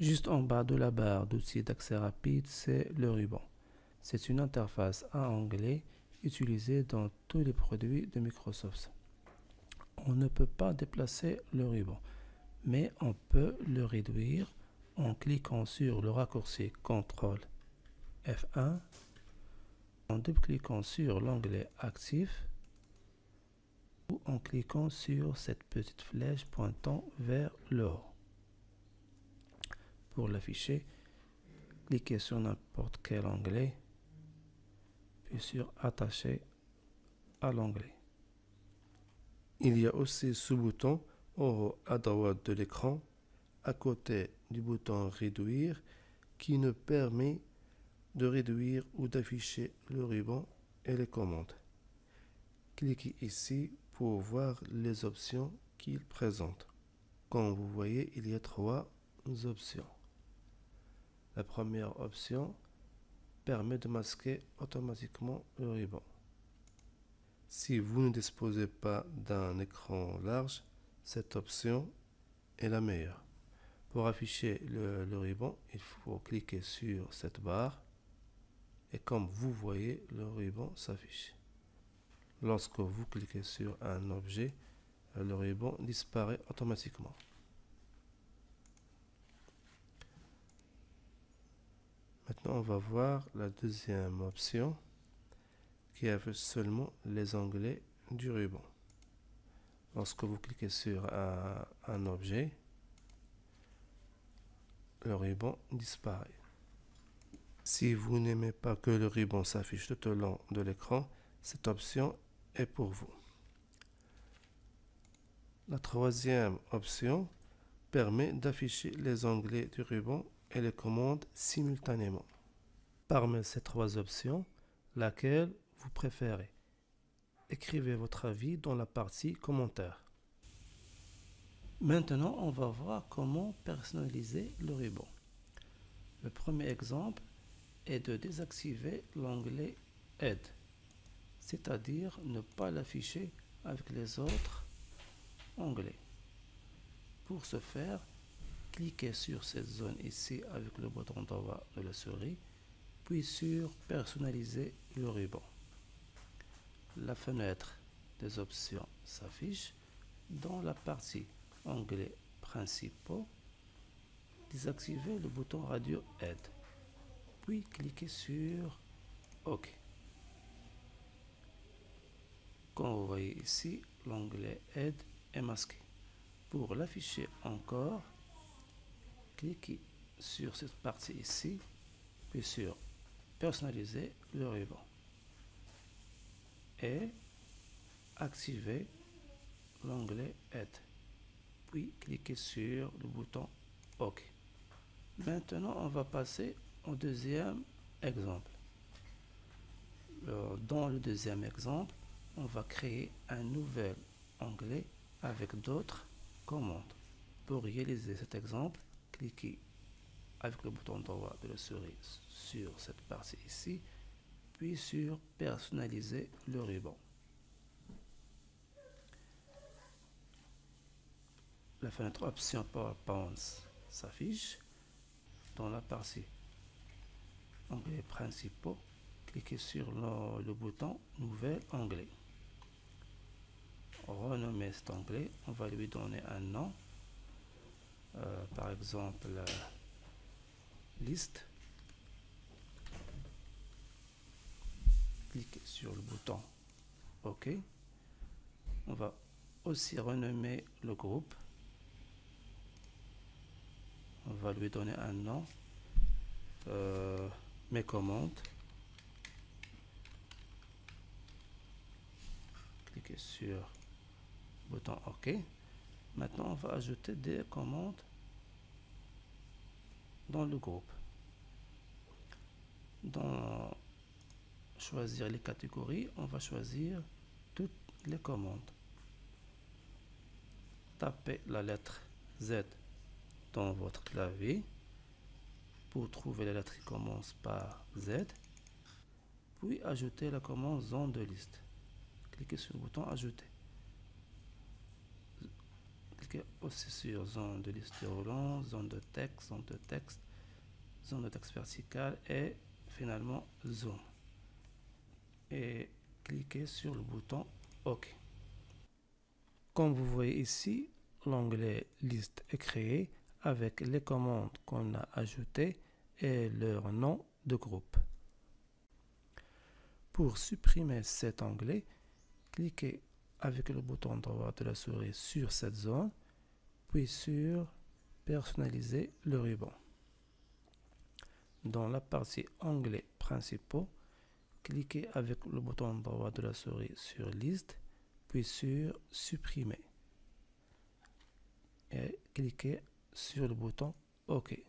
Juste en bas de la barre d'outils d'accès rapide, c'est le ruban. C'est une interface à onglet utilisée dans tous les produits de Microsoft. On ne peut pas déplacer le ruban, mais on peut le réduire en cliquant sur le raccourci CTRL F1, en double-cliquant sur l'onglet Actif ou en cliquant sur cette petite flèche pointant vers le haut. Pour l'afficher, cliquez sur n'importe quel onglet, puis sur Attacher à l'onglet. Il y a aussi ce bouton en haut à droite de l'écran, à côté du bouton Réduire, qui nous permet de réduire ou d'afficher le ruban et les commandes. Cliquez ici pour voir les options qu'il présente. Comme vous voyez, il y a 3 options. La première option permet de masquer automatiquement le ruban. Si vous ne disposez pas d'un écran large, cette option est la meilleure. Pour afficher le ruban, il faut cliquer sur cette barre et comme vous voyez, le ruban s'affiche. Lorsque vous cliquez sur un objet, le ruban disparaît automatiquement. Maintenant, on va voir la deuxième option qui affiche seulement les onglets du ruban. Lorsque vous cliquez sur un objet, le ruban disparaît. Si vous n'aimez pas que le ruban s'affiche tout au long de l'écran, cette option est pour vous. La troisième option permet d'afficher les onglets du ruban et les commandes simultanément. Parmi ces 3 options, laquelle vous préférez? Écrivez votre avis dans la partie commentaires. Maintenant, on va voir comment personnaliser le ruban. Le premier exemple est de désactiver l'onglet Aide, c'est-à-dire ne pas l'afficher avec les autres onglets. Pour ce faire, cliquez sur cette zone ici avec le bouton droit de la souris, puis sur Personnaliser le ruban. La fenêtre des options s'affiche. Dans la partie Onglets principaux, désactivez le bouton Radio Aide, puis cliquez sur OK. Comme vous voyez ici, l'onglet Aide est masqué. Pour l'afficher encore, cliquez sur cette partie ici, puis sur Personnaliser le ruban et activez l'onglet Aide, puis cliquez sur le bouton OK. Maintenant, on va passer au deuxième exemple. Dans le deuxième exemple, on va créer un nouvel onglet avec d'autres commandes. Pour réaliser cet exemple, cliquez avec le bouton droit de la souris sur cette partie ici, puis sur Personnaliser le ruban. La fenêtre Options PowerPoint s'affiche. Dans la partie Onglets principaux, cliquez sur le bouton Nouvel onglet. Renommer cet onglet, on va lui donner un nom, par exemple Liste. Cliquez sur le bouton OK. On va aussi renommer le groupe. On va lui donner un nom, Mes commandes. Cliquez sur le bouton OK. Maintenant, on va ajouter des commandes dans le groupe. Dans choisir les catégories, on va choisir toutes les commandes. Tapez la lettre Z dans votre clavier pour trouver la lettre qui commence par Z, puis ajoutez la commande zone de liste. Cliquez sur le bouton Ajouter. cliquez aussi sur zone de liste déroulant, zone de texte, zone de texte verticale et finalement zoom. Et cliquez sur le bouton OK. Comme vous voyez ici, l'onglet liste est créé avec les commandes qu'on a ajoutées et leur nom de groupe. Pour supprimer cet onglet, cliquez avec le bouton droit de la souris sur cette zone, puis sur personnaliser le ruban. Dans la partie onglets principaux, cliquez avec le bouton droit de la souris sur liste, puis sur supprimer. Et cliquez sur le bouton OK.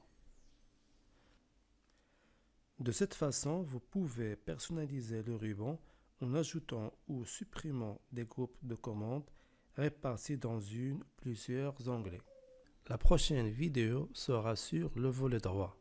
De cette façon, vous pouvez personnaliser le ruban en ajoutant ou supprimant des groupes de commandes répartis dans plusieurs onglets. La prochaine vidéo sera sur le volet droit.